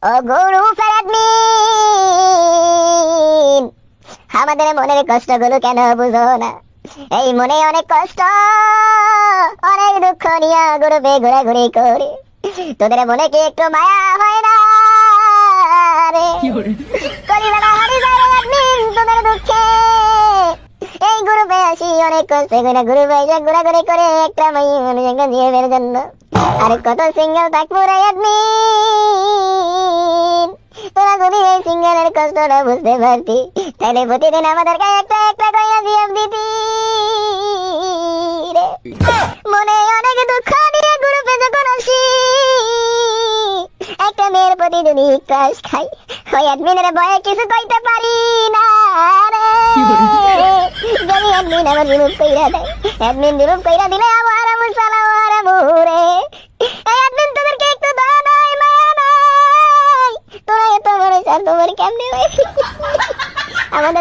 ও গ্রুপের অ্যাডমিন, আমাদের মনের কষ্টগুলো কেন বুঝো না? এই মনে অনেক কষ্ট, অনেক দুঃখ নিয়ে গ্রুপে ঘোরাঘুরি করে, তোদের মনে কি একটু মায়া হয় না রে? কলিবেলা হারি যায় রে অ্যাডমিন তোদের দুঃখে। এই গ্রুপে আসি অনেক কষ্ট করে, গ্রুপে এসে ঘোরাঘুরি করে একটা মানুষকে নিয়ে বের জন্য। আর কত সিঙ্গেল থাকবো রে অ্যাডমিন? তোরা যদি এই সিঙ্গেলের কষ্টটা বুঝতে পারতি, তাহলে প্রতিদিন আমাদেরকে একটা একটা কইয়া জিএফ দিতি রে। মনে অনেক দুঃখ নিয়ে গ্রুপে যখন আসি, একটা মেয়ের প্রতি যদি ক্রাশ খাই, ওই অ্যাডমিনের ভয়ে কিছু কইতে পারি না রে। যদি অ্যাডমিন আমার রিমুভ কইরা দেয়, অ্যাডমিন রিমুভ কইরা দিলে আমার মুসালাম আর মুরে। এই অ্যাডমিন তোদেরকে একটু দয়া নাই, মায়া নাই? তোরা এত বড় স্যার, তোমার কেমনে আমাদের